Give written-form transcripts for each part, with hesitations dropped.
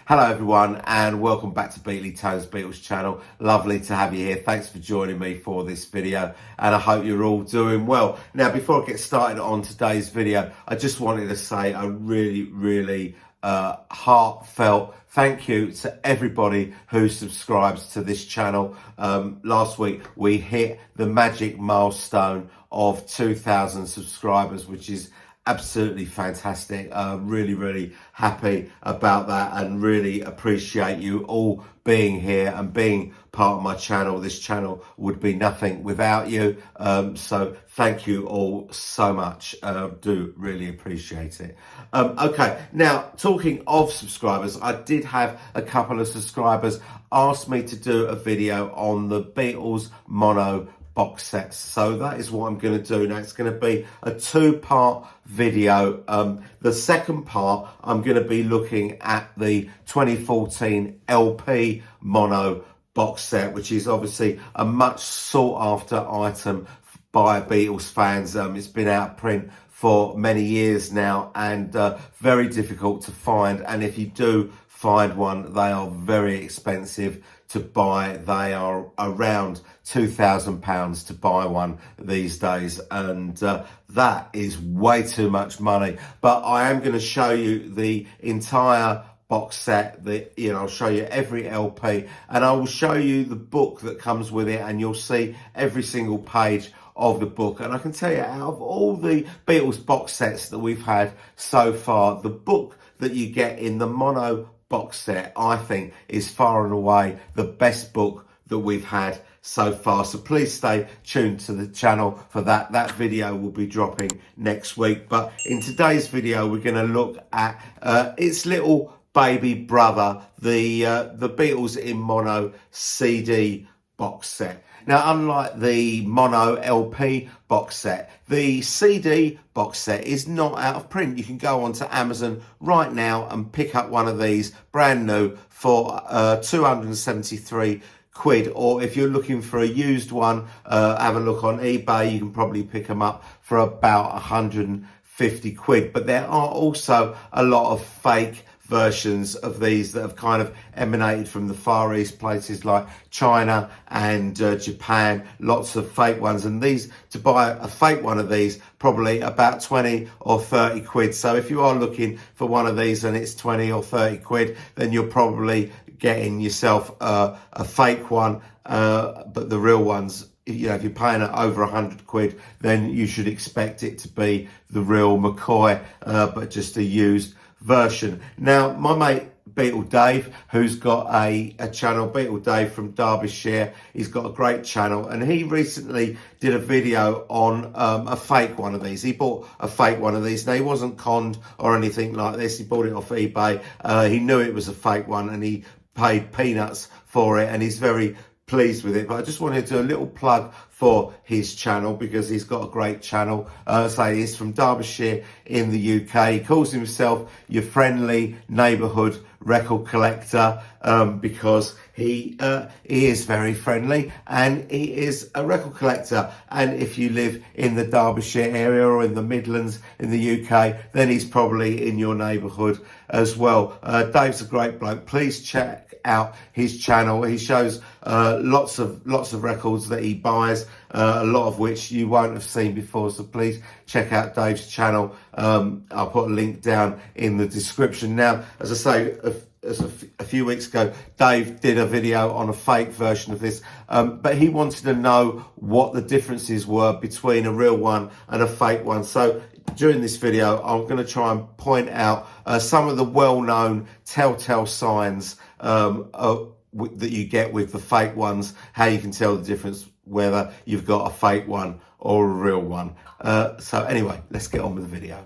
Hello everyone and welcome back to Beatles channel. Lovely to have you here. Thanks for joining me for this video and I hope you're all doing well. Now before I get started on today's video, I just wanted to say a really heartfelt thank you to everybody who subscribes to this channel. Last week we hit the magic milestone of 2,000 subscribers, which is absolutely fantastic. Really happy about that and really appreciate you all being here and being part of my channel. This channel would be nothing without you. So thank you all so much. Do really appreciate it. Okay, now talking of subscribers, I did have a couple of subscribers ask me to do a video on the Beatles mono box sets, so that is what I'm going to do now. It's going to be a two-part video. The second part, I'm going to be looking at the 2014 LP mono box set, which is obviously a much sought after item by Beatles fans. It's been out of print for many years now and very difficult to find, and if you do find one, they are very expensive to buy. They are around £2,000 to buy one these days, and that is way too much money. But I am going to show you the entire box set. I'll show you every LP and I will show you the book that comes with it, and you'll see every single page of the book. And I can tell you, out of all the Beatles box sets that we've had so far, the book that you get in the mono box set, I think, is far and away the best book that we've had so far. So please stay tuned to the channel for that. That video will be dropping next week. But in today's video, we're going to look at its little baby brother, the Beatles in mono CD box set. Now, unlike the mono LP box set, the CD box set is not out of print. You can go onto Amazon right now and pick up one of these brand new for 273 quid, or if you're looking for a used one, have a look on eBay. You can probably pick them up for about 150 quid. But there are also a lot of fake versions of these that have kind of emanated from the Far East, places like China and Japan. Lots of fake ones, and these, to buy a fake one of these, probably about 20 or 30 quid. So if you are looking for one of these and it's 20 or 30 quid, then you're probably getting yourself a fake one. But the real ones, if you're paying over 100 quid, then you should expect it to be the real McCoy, but just a used version. Now, my mate Beatle Dave, who's got a channel, Beatle Dave from Derbyshire, he's got a great channel, and he recently did a video on a fake one of these. He bought a fake one of these. Now, he wasn't conned or anything like this. He bought it off eBay. He knew it was a fake one and he paid peanuts for it, and he's very pleased with it. But I just wanted to do a little plug for his channel because he's got a great channel. He's from Derbyshire in the UK. He calls himself your friendly neighbourhood record collector because he is very friendly and he is a record collector. And if you live in the Derbyshire area or in the Midlands in the UK, then he's probably in your neighbourhood as well. Dave's a great bloke. Please check out his channel. He shows lots of records that he buys, a lot of which you won't have seen before, so please check out Dave's channel. I'll put a link down in the description. Now, as I say, a few weeks ago, Dave did a video on a fake version of this, but he wanted to know what the differences were between a real one and a fake one. So during this video, I'm going to try and point out some of the well-known telltale signs that you get with the fake ones, how you can tell the difference whether you've got a fake one or a real one. So anyway, let's get on with the video.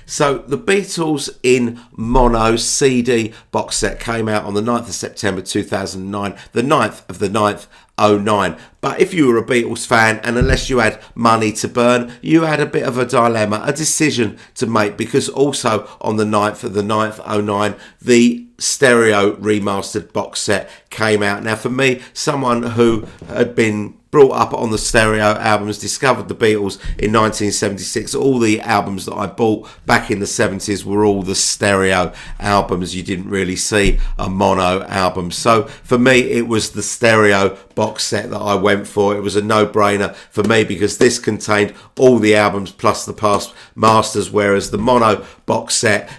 So the Beatles in mono CD box set came out on the 9th of September 2009, the 9th of the 9th, 09. But if you were a Beatles fan, and unless you had money to burn, you had a bit of a dilemma, a decision to make, because also on the 9th of the 9th, 09, the stereo remastered box set came out. Now for me, someone who had been brought up on the stereo albums, discovered the Beatles in 1976. All the albums that I bought back in the 70s were all the stereo albums. You didn't really see a mono album. So for me, it was the stereo box set that I went for. It was a no-brainer for me because this contained all the albums plus the past masters, whereas the mono box set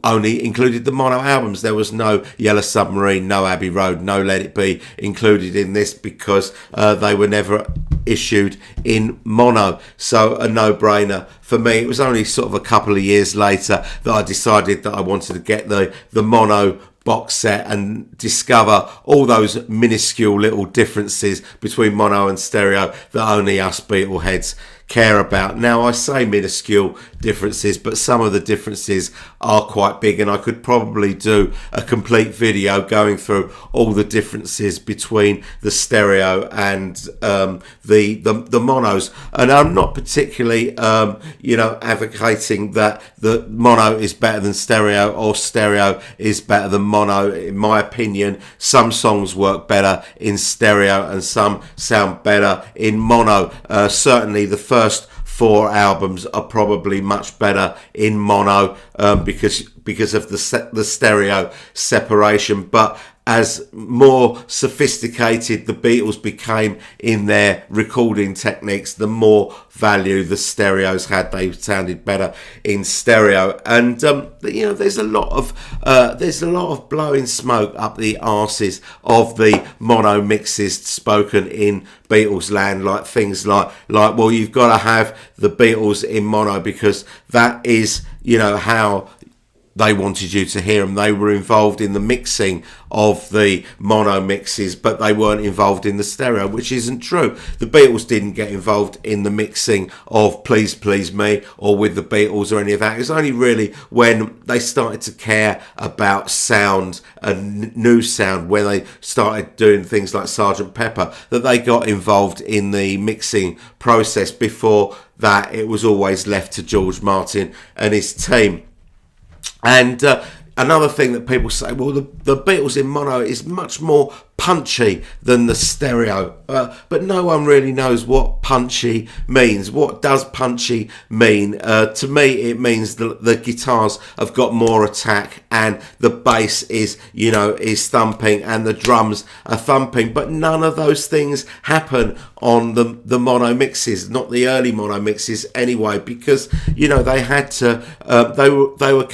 only included the mono albums. There was no Yellow Submarine, no Abbey Road, no Let It Be included in this because they were never issued in mono. So a no-brainer for me. It was only sort of a couple of years later that I decided that I wanted to get the mono box set and discover all those minuscule little differences between mono and stereo that only us Beatle heads care about. Now, I say minuscule differences, but some of the differences are quite big, and I could probably do a complete video going through all the differences between the stereo and the monos. And I'm not particularly advocating that the mono is better than stereo or stereo is better than mono. In my opinion, some songs work better in stereo and some sound better in mono. Certainly the first 4 albums are probably much better in mono because of the stereo separation. But as more sophisticated the Beatles became in their recording techniques, the more value the stereos had. They sounded better in stereo, and there's a lot of blowing smoke up the arses of the mono mixes spoken in Beatles land, like things like well, you've got to have the Beatles in mono because that is how they wanted you to hear them. They were involved in the mixing of the mono mixes, but they weren't involved in the stereo, which isn't true. The Beatles didn't get involved in the mixing of Please Please Me or With the Beatles or any of that. It was only really when they started to care about sound and new sound, when they started doing things like Sgt. Pepper, that they got involved in the mixing process. Before that, it was always left to George Martin and his team. And another thing that people say, well, the Beatles in mono is much more punchy than the stereo, but no one really knows what punchy means. What does punchy mean? To me, it means the guitars have got more attack and the bass is thumping and the drums are thumping, but none of those things happen on the mono mixes, not the early mono mixes anyway, because they had to they were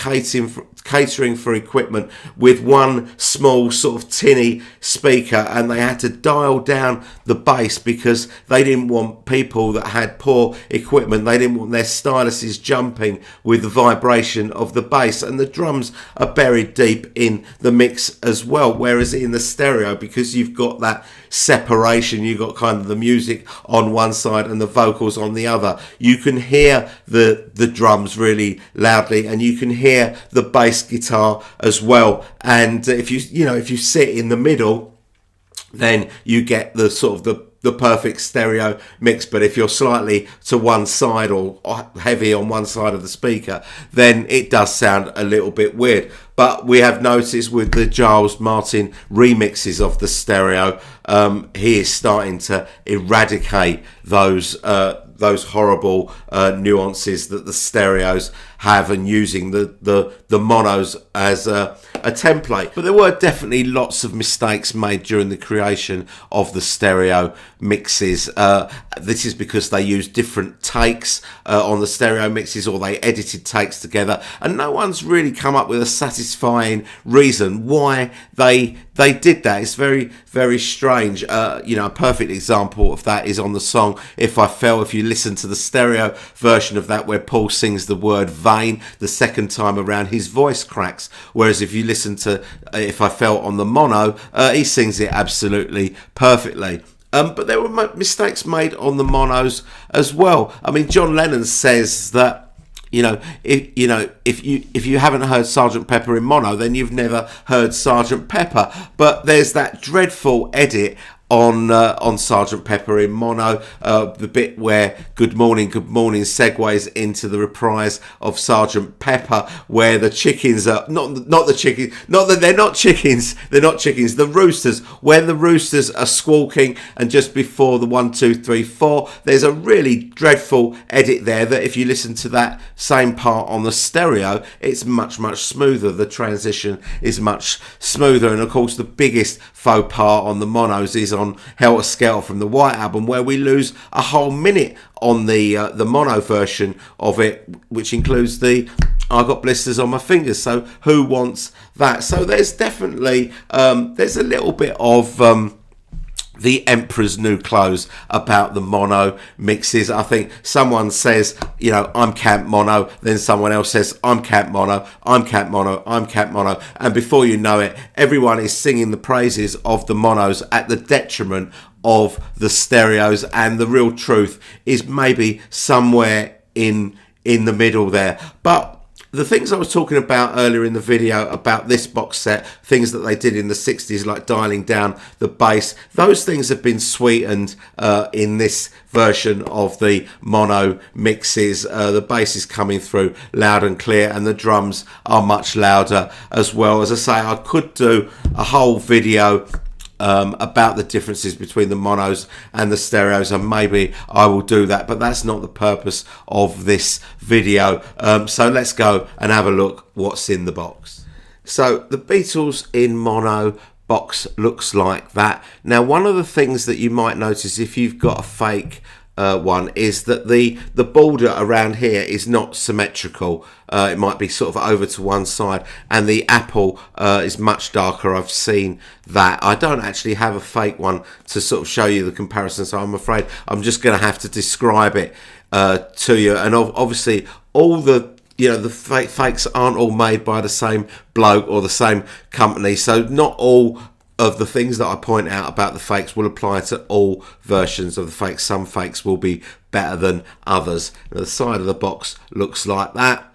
catering for equipment with one small sort of tinny speaker, and they had to dial down the bass because they didn't want people that had poor equipment, they didn't want their styluses jumping with the vibration of the bass. And the drums are buried deep in the mix as well, whereas in the stereo, because you've got that separation, you've got kind of the music on one side and the vocals on the other, you can hear the drums really loudly and you can hear the bass guitar as well. And if you sit in the middle, then you get the sort of the perfect stereo mix. But if you're slightly to one side or heavy on one side of the speaker, then it does sound a little bit weird. But we have noticed with the Giles Martin remixes of the stereo, he is starting to eradicate those horrible nuances that the stereos have, and using the monos as a template. But there were definitely lots of mistakes made during the creation of the stereo mixes. This is because they used different takes on the stereo mixes, or they edited takes together, and no one's really come up with a satisfying reason why they did that. It's very, very strange. A perfect example of that is on the song If I Fell. If you listen to the stereo version of that, where Paul sings the word vain, the second time around his voice cracks, whereas if you listen to If I Fell on the mono, he sings it absolutely perfectly. But there were mistakes made on the monos as well. I mean, John Lennon says that if you haven't heard Sgt. Pepper in mono, then you've never heard Sgt. Pepper. But there's that dreadful edit on Sergeant Pepper in mono, the bit where Good Morning segues into the reprise of Sergeant Pepper, where the chickens are not the chickens, not that they're not chickens, the roosters, when the roosters are squawking, and just before the 1 2 3 4, there's a really dreadful edit there that if you listen to that same part on the stereo, it's much smoother. The transition is much smoother. And of course the biggest faux pas on the monos is on Helter Skelter from the White Album, where we lose a whole minute on the mono version of it, which includes the I got blisters on my fingers. So who wants that? So there's definitely there's a little bit of the Emperor's New Clothes about the mono mixes. I think someone says, you know, I'm Camp Mono, then someone else says, I'm Camp Mono, I'm Camp Mono, I'm Camp Mono, and before you know it, everyone is singing the praises of the monos at the detriment of the stereos, and the real truth is maybe somewhere in the middle there. But the things I was talking about earlier in the video about this box set, things that they did in the 60s, like dialing down the bass, those things have been sweetened in this version of the mono mixes. The bass is coming through loud and clear, and the drums are much louder as well. As I say, I could do a whole video about the differences between the monos and the stereos, and maybe I will do that, but that's not the purpose of this video. So let's go and have a look what's in the box. So the Beatles in mono box looks like that. Now, one of the things that you might notice if you've got a fake one is that the border around here is not symmetrical. It might be sort of over to one side, and the apple is much darker. I've seen that. I don't actually have a fake one to sort of show you the comparison, so I'm afraid I'm just going to have to describe it to you. And obviously all the the fakes aren't all made by the same bloke or the same company, so not all of the things that I point out about the fakes will apply to all versions of the fakes. Some fakes will be better than others. Now, the side of the box looks like that,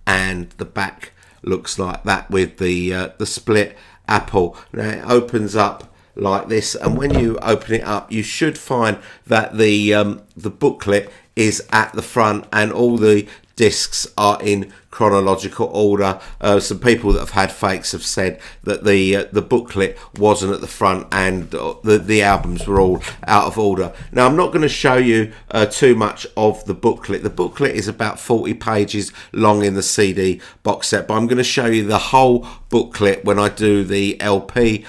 and the back looks like that with the split apple. Now it opens up like this, and when you open it up, you should find that the booklet is at the front, and all the discs are in chronological order. Some people that have had fakes have said that the booklet wasn't at the front, and the albums were all out of order. Now, I'm not going to show you too much of the booklet. The booklet is about 40 pages long in the CD box set, but I'm going to show you the whole booklet when I do the LP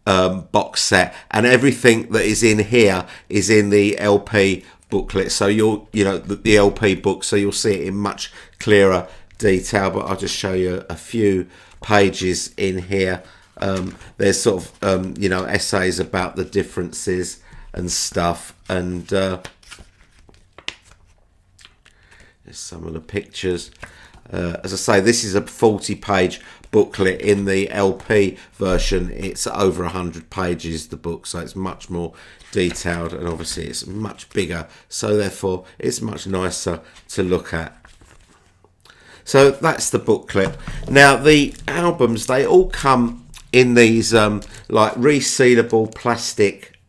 box set, and everything that is in here is in the LP booklet, so the LP book, so you'll see it in much clearer detail. But I'll just show you a few pages in here. There's sort of essays about the differences and stuff, and there's some of the pictures. As I say, this is a 40-page booklet. In the LP version, it's over 100 pages, the book, so it's much more detailed, and obviously it's much bigger, so therefore it's much nicer to look at. So that's the booklet. Now, the albums, they all come in these like resealable plastic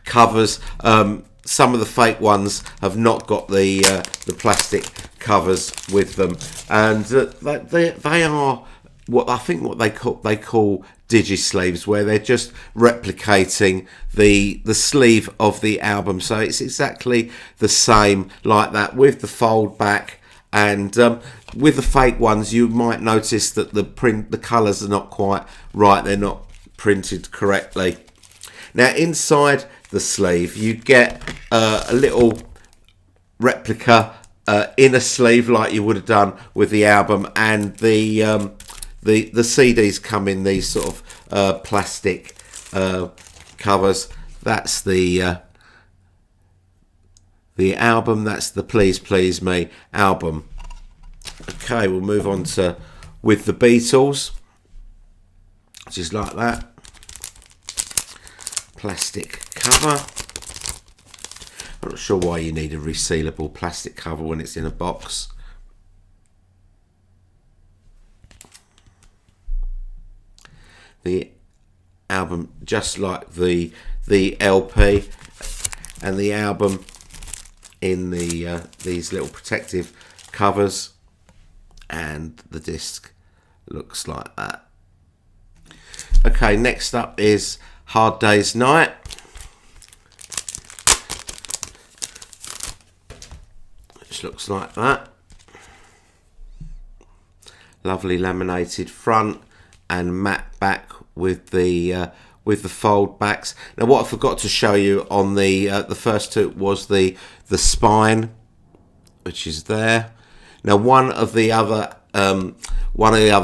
covers. Some of the fake ones have not got the plastic covers with them, and they are what they call digi-sleeves, where they're just replicating the sleeve of the album, so it's exactly the same like that with the fold back. And with the fake ones, you might notice that the colours are not quite right, they're not printed correctly. Now, inside the sleeve you get a little replica inner sleeve like you would have done with the album, and the CDs come in these sort of plastic covers. That's the album. That's the Please Please Me album. Okay, we'll move on to with the Beatles, just like that. Plastic cover. I'm not sure why you need a resealable plastic cover when it's in a box. The album just like the LP, and the album in the these little protective covers, and the disc looks like that. Okay, next up is Hard Day's Night. Which looks like that. Lovely laminated front and matte back with the fold backs. Now, what I forgot to show you on the first two was the spine, which is there. Now, one of the other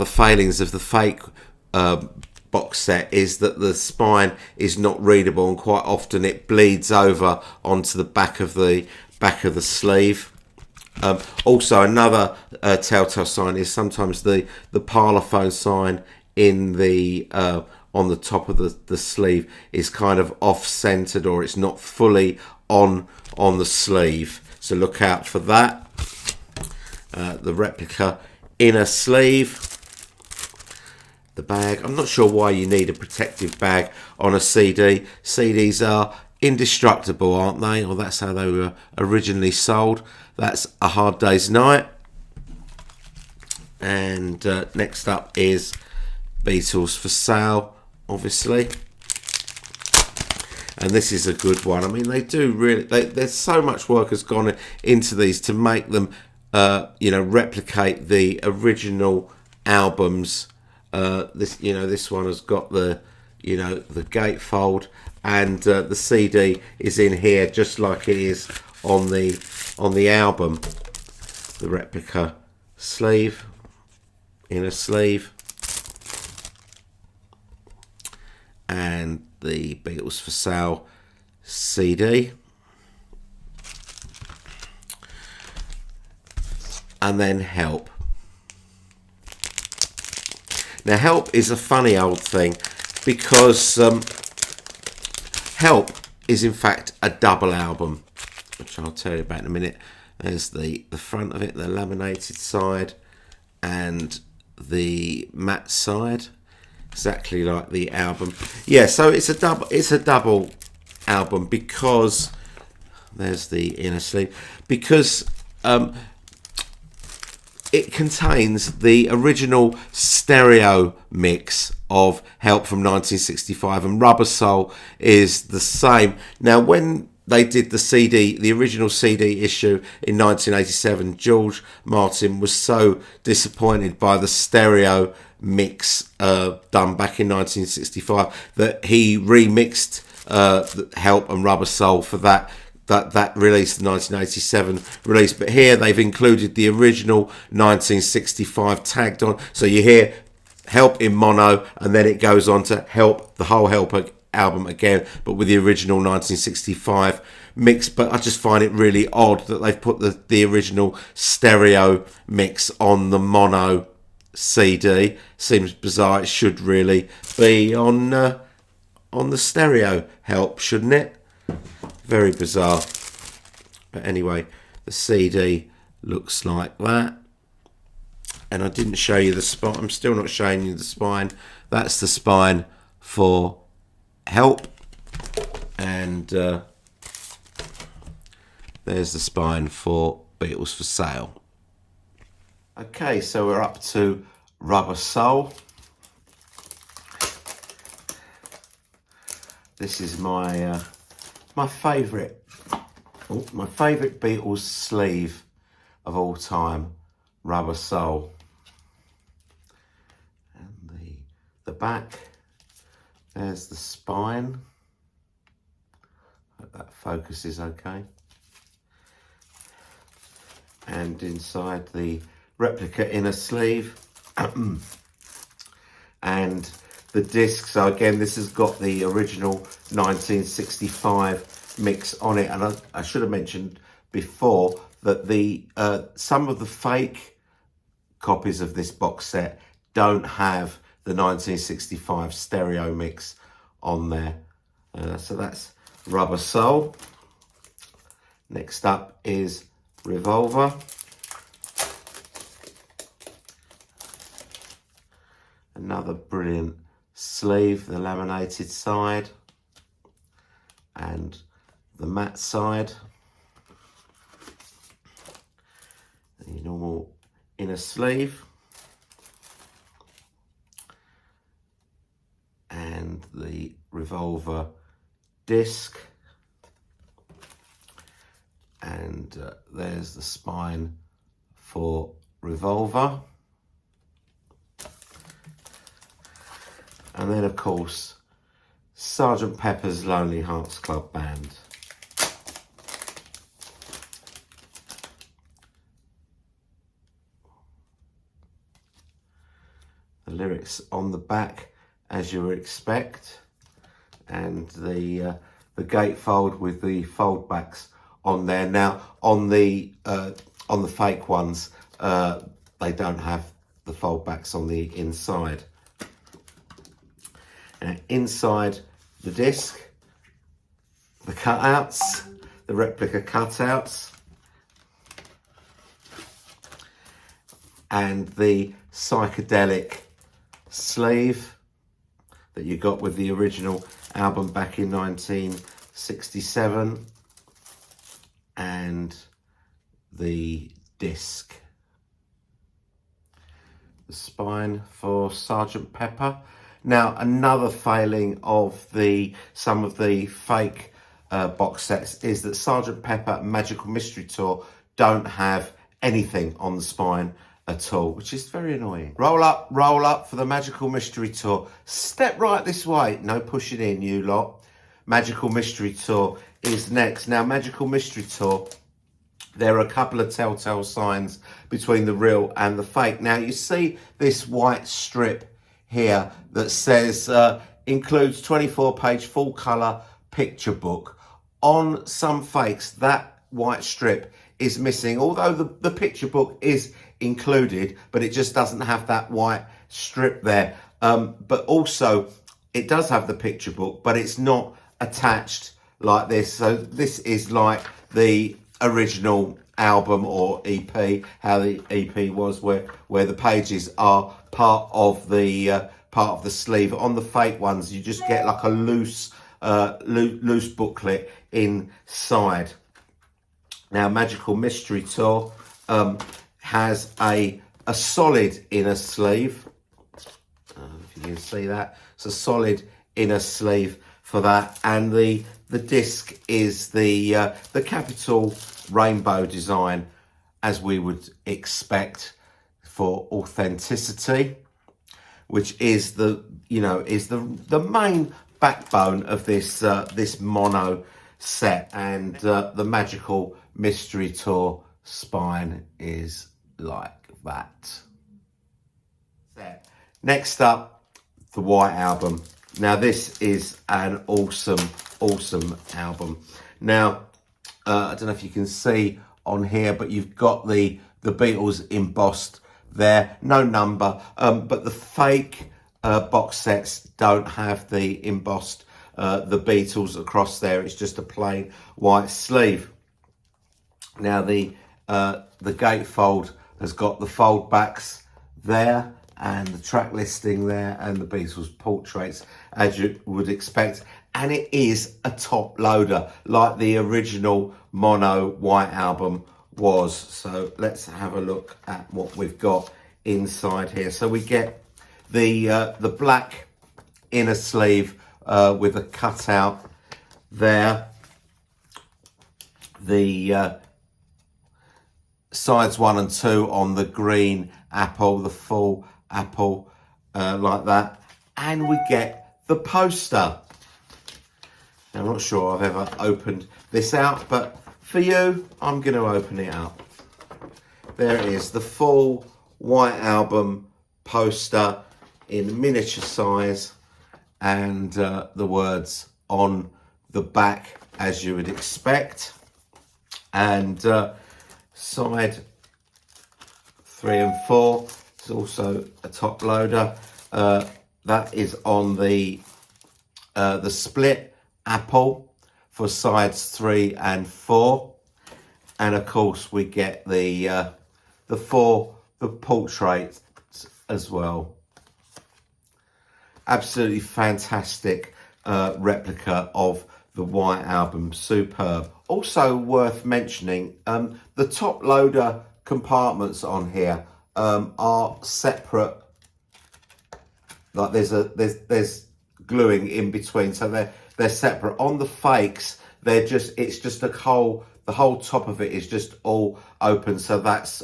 failings of the fake box set is that the spine is not readable, and quite often it bleeds over onto the back of the sleeve. Also, another telltale sign is sometimes the parlophone sign in the on the top of the sleeve is kind of off-centered, or it's not fully on the sleeve. So look out for that. The replica inner sleeve. The bag. I'm not sure why you need a protective bag on a CD. CDs are indestructible, aren't they? Or that's how they were originally sold. That's A Hard Day's Night. And next up is Beatles for Sale, obviously. And this is a good one. I mean, they do really. There's so much work has gone into these to make them, replicate the original albums. This one has got the gatefold, and the CD is in here just like it is on the album. The replica sleeve, inner sleeve, and the Beatles for Sale CD. And then Help. Now, Help is a funny old thing because Help is in fact a double album, which I'll tell you about in a minute. There's the front of it, the laminated side, and the matte side, exactly like the album. Yeah, so it's a double album because there's the inner sleeve, because it contains the original stereo mix of Help from 1965, and Rubber Soul is the same. Now, when they did the CD, the original CD issue in 1987, George Martin was so disappointed by the stereo mix done back in 1965 that he remixed Help and Rubber Soul for that release, the 1987 release. But here they've included the original 1965 tagged on, so you hear Help in mono, and then it goes on to Help, the whole Help album again, but with the original 1965 mix. But I just find it really odd that they've put the original stereo mix on the mono CD. Seems bizarre. It should really be on the stereo Help, shouldn't it? Very bizarre. But anyway, the CD looks like that. And I didn't show you the spine. I'm still not showing you the spine. That's the spine for Help. And there's the spine for Beatles for Sale. Okay, so we're up to Rubber Soul. This is my favourite Beatles sleeve of all time, Rubber Soul. And the back, there's the spine. Hope that focuses okay. And inside the replica inner sleeve. And the disc, so again, this has got the original 1965 mix on it. And I should have mentioned before that some of the fake copies of this box set don't have the 1965 stereo mix on there. So that's Rubber Soul. Next up is Revolver. Another brilliant sleeve, the laminated side and the matte side. The normal inner sleeve and the revolver disc, and there's the spine for revolver, and then of course Sergeant Pepper's Lonely Hearts Club Band. The lyrics on the back, as you would expect, and the gatefold with the fold backs on there. Now on the fake ones, they don't have the fold backs on the inside. And inside the disc, the cutouts, the replica cutouts, and the psychedelic sleeve that you got with the original album back in 1967, and the disc. The spine for Sergeant Pepper. Now, another failing of some of the fake box sets is that Sergeant Pepper Magical Mystery Tour don't have anything on the spine at all, which is very annoying. Roll up for the Magical Mystery Tour. Step right this way. No pushing in, you lot. Magical Mystery Tour is next. Now, Magical Mystery Tour, there are a couple of telltale signs between the real and the fake. Now, you see this white strip here that says includes 24-page full colour picture book. On some fakes, that white strip is missing, although the picture book is included, but it just doesn't have that white strip there. But also, it does have the picture book, but it's not attached like this. So this is like the original album or EP, how the EP was, where the pages are part of the sleeve. On the fake ones, you just get like a loose booklet inside. Now, Magical Mystery Tour has a solid inner sleeve. If you can see that, it's a solid inner sleeve for that, and the disc is the capital rainbow design, as we would expect for authenticity, which is the main backbone of this mono set, and the Magical Mystery Tour spine is like that. Next up, the White Album. Now, this is an awesome album. Now, I don't know if you can see on here, but you've got the Beatles embossed there, no number, but the fake box sets don't have the embossed the Beatles across there. It's just a plain white sleeve. Now, the gatefold has got the fold backs there and the track listing there and the Beatles portraits, as you would expect, and it is a top loader like the original mono White Album was. So let's have a look at what we've got inside here. So we get the black inner sleeve with a cutout there, the sides 1 and 2 on the green apple, the full apple, like that, and we get the poster. Now, I'm not sure I've ever opened this out, but for you, I'm going to open it up. There it is, the full White Album poster in miniature size, and the words on the back, as you would expect. And side 3 and 4 is also a top loader. That is on the split apple for sides 3 and 4, and of course we get the portraits as well. Absolutely fantastic replica of the White Album, superb. Also worth mentioning, the top loader compartments on here are separate. Like there's gluing in between, so they're separate. On the fakes, it's just the whole top of it is just all open. So that's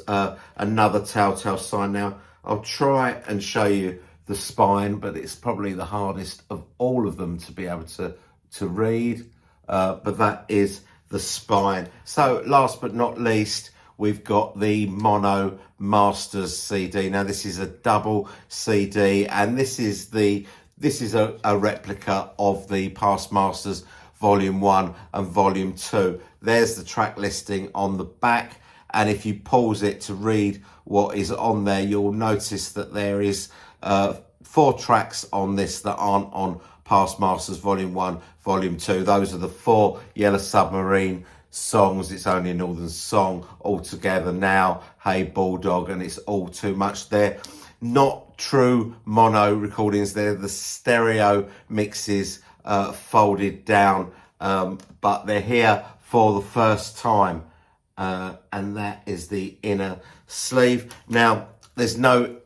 another telltale sign. Now I'll try and show you the spine, but it's probably the hardest of all of them to be able to read. But that is the spine. So last but not least, we've got the Mono Masters CD. Now this is a double CD, and this is a replica of the Past Masters Volume 1 and Volume 2. There's the track listing on the back, and if you pause it to read what is on there, you'll notice that there is 4 tracks on this that aren't on Past Masters Volume 1, Volume 2. Those are the 4 Yellow Submarine songs. It's Only a Northern Song, All Together Now, Hey Bulldog, and It's All Too Much. They're not true mono recordings. They're the stereo mixes folded down, but they're here for the first time. And that is the inner sleeve. Now, there's no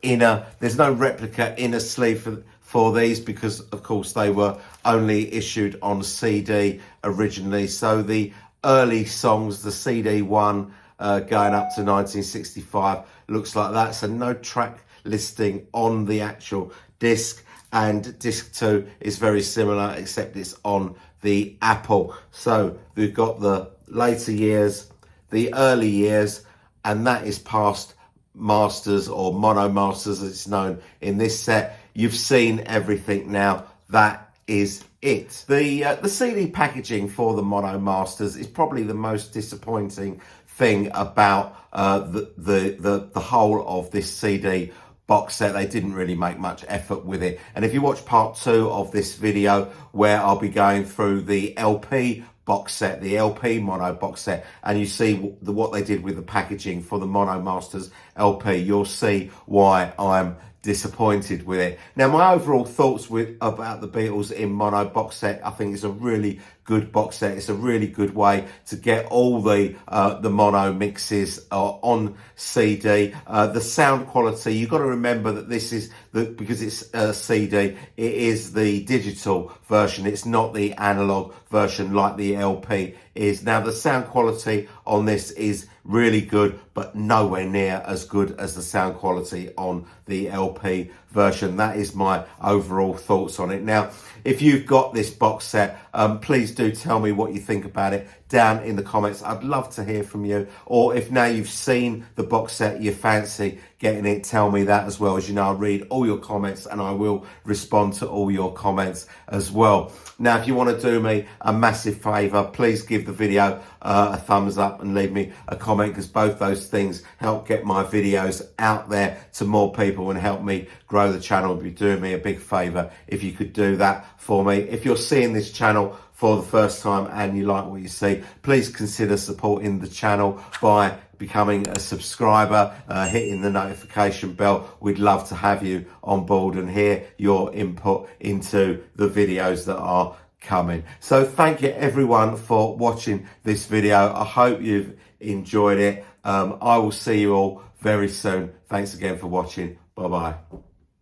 replica inner sleeve for these because, of course, they were only issued on CD originally. So the early songs, the CD 1 going up to 1965, looks like that. So no track listing on the actual disc, and disc 2 is very similar, except it's on the Apple. So we've got the later years, the early years, and that is Past Masters, or Mono Masters as it's known in this set. You've seen everything now. That is it. The CD packaging for the Mono Masters is probably the most disappointing thing about the whole of this CD box set. They didn't really make much effort with it. And if you watch part 2 of this video, where I'll be going through the LP box set, the LP mono box set, and you see what they did with the packaging for the Mono Masters LP, you'll see why I'm disappointed with it. Now, my overall thoughts about the Beatles in mono box set, I think it's a really good box set. It's a really good way to get all the mono mixes on CD. The sound quality, you've got to remember that this is because it's a CD, it is the digital version. It's not the analog version like the LP is. Now, the sound quality on this is really good, but nowhere near as good as the sound quality on the LP version. That is my overall thoughts on it. Now, if you've got this box set, please do tell me what you think about it down in the comments. I'd love to hear from you. Or if now you've seen the box set, you fancy getting it, tell me that as well. As you know, I read all your comments and I will respond to all your comments as well. Now, if you want to do me a massive favour, please give the video a thumbs up and leave me a comment, because both those things help get my videos out there to more people and help me grow the channel. It'd be doing me a big favour if you could do that for me. If you're seeing this channel for the first time and you like what you see, please consider supporting the channel by becoming a subscriber, hitting the notification bell. We'd love to have you on board and hear your input into the videos that are coming. So thank you everyone for watching this video. I hope you've enjoyed it. I will see you all very soon. Thanks again for watching. Bye bye.